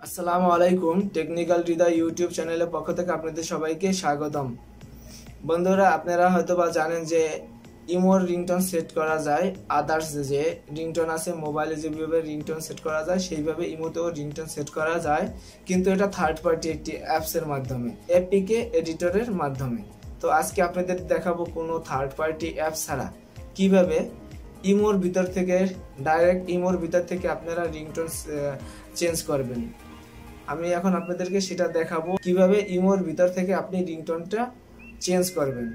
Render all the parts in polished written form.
আসসালামু আলাইকুম। টেকনিক্যাল হৃদয় ইউটিউব চ্যানেলের পক্ষ থেকে আপনাদের সবাইকে স্বাগতম। বন্ধুরা, আপনারা হয়তোবা জানেন যে ইমোর রিংটোন সেট করা যায়। আদার্স যে রিংটোন আছে মোবাইলে যেভাবে রিংটোন সেট করা যায় সেইভাবে ইমোতেও রিংটোন সেট করা যায়, কিন্তু এটা থার্ড পার্টি একটি অ্যাপসের মাধ্যমে, এপিকে এডিটরের মাধ্যমে। তো আজকে আপনাদের দেখাবো কোনো থার্ড পার্টি অ্যাপ ছাড়া কিভাবে ইমোর ভিতর থেকে ডাইরেক্ট ইমোর ভিতর থেকে আপনারা রিংটোন চেঞ্জ করবেন। আমি এখন আপনাদেরকে সেটা দেখাবো কিভাবে ইমোর ভিতর থেকে আপনি রিংটোনটা চেঞ্জ করবেন।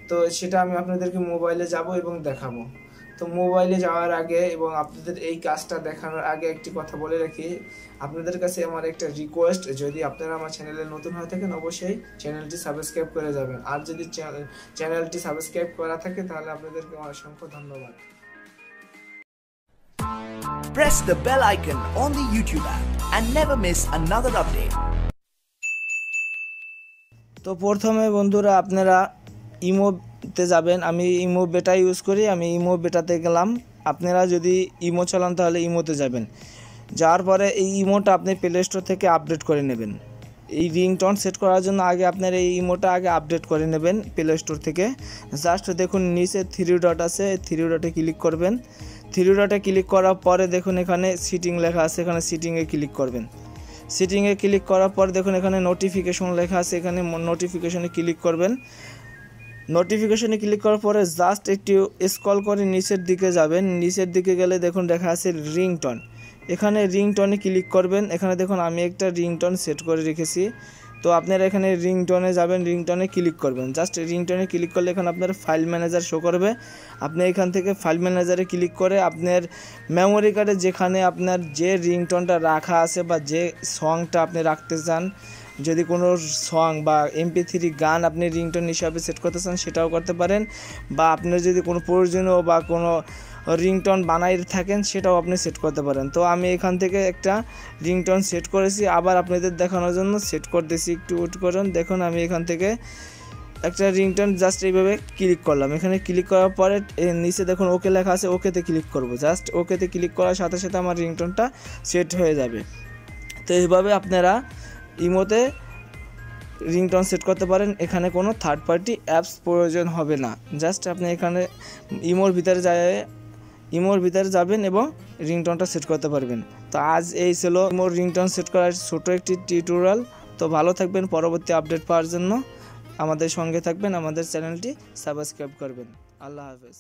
তো সেটা আমি আপনাদেরকে মোবাইলে যাব এবং দেখাবো। তো মোবাইলে যাওয়ার আগে এবং আপনাদের এই কাজটা দেখানোর আগে একটি কথা বলে রাখি, আপনাদের কাছে আমার একটা রিকোয়েস্ট, যদি আপনারা আমার চ্যানেলে নতুন হয়ে থাকেন অবশ্যই চ্যানেলটি সাবস্ক্রাইব করে যাবেন। আর যদি চ্যানেলটি সাবস্ক্রাইব করা থাকে তাহলে আপনাদেরকে অসংখ্য ধন্যবাদ। Press the bell icon on the YouTube app and never miss another update. তো প্রথমে বন্ধুরা আপনারা ইমোতে যাবেন। আমি ইমো বেটা ইউজ করি, আমি ইমো বেটাতে গেলাম। আপনারা যদি ইমো চালান তাহলে ইমোতে যাবেন। যাওয়ার পরে এই ইমোটা আপনি প্লে স্টোর থেকে আপডেট করে নেবেন। এই রিংটোন সেট করার জন্য আগে আপনার এই ইমোটা আগে আপডেট করে নেবেন প্লে স্টোর থেকে। জাস্ট দেখুন নিচে 3 ডট আছে, 3 ডটে ক্লিক করবেন। 3 ডটে ক্লিক করার পরে দেখুন এখানে সিটিং লেখা আছে, এখানে সিটিংয়ে ক্লিক করবেন। সিটিংয়ে ক্লিক করার পর দেখুন এখানে নোটিফিকেশন লেখা আছে, এখানে নোটিফিকেশনে ক্লিক করবেন। নোটিফিকেশনে ক্লিক করার পরে জাস্ট একটু স্ক্রল করে নিচের দিকে যাবেন। নিচের দিকে গেলে দেখুন লেখা আছে রিংটোন, এখানে রিংটোনে ক্লিক করবেন। এখানে দেখুন আমি একটা রিংটোন সেট করে রেখেছি। তো আপনারা এখানে রিংটোনে যাবেন, রিংটোনে ক্লিক করবেন। জাস্ট রিংটোনে ক্লিক করলে এখানে আপনার ফাইল ম্যানেজার শো করবে। আপনি এখান থেকে ফাইল ম্যানেজারে ক্লিক করে আপনার মেমোরি কার্ডে যেখানে আপনার যে রিংটোনটা রাখা আছে বা যে সংটা আপনি রাখতে চান, যদি কোনো সং বা MP3 গান আপনি রিংটোন হিসাবে সেট করতে চান সেটাও করতে পারেন, বা আপনার যদি কোনো প্রয়োজনীয় বা কোনো রিংটোন বানাই থাকেন সেটাও আপনি সেট করতে পারেন। তো আমি এখান থেকে একটা রিংটোন সেট করেছি, আবার আপনাদের দেখানোর জন্য সেট করতেছি। একটু ওয়েট করুন। দেখুন আমি এখান থেকে একটা রিংটোন জাস্ট এইভাবে ক্লিক করলাম। এখানে ক্লিক করার পরে নিচে দেখুন ওকে লেখা আছে, ওকেতে ক্লিক করব। জাস্ট ওকেতে ক্লিক করার সাথে সাথে আমার রিংটোনটা সেট হয়ে যাবে। তো এইভাবে আপনারা ইমোতে রিংটোন সেট করতে পারেন। এখানে কোনো থার্ড পার্টি অ্যাপস প্রয়োজন হবে না। জাস্ট আপনি এখানে ইমোর ভিতরে যাবেন এবং রিংটোনটা সেট করতে পারবেন। তো আজ এই ছিল ইমোর রিংটোন সেট করার ছোট একটি টিউটোরিয়াল। তো ভালো থাকবেন, পরবর্তী আপডেট পাওয়ার জন্য আমাদের সঙ্গে থাকবেন, আমাদের চ্যানেলটি সাবস্ক্রাইব করবেন। আল্লাহ হাফেজ।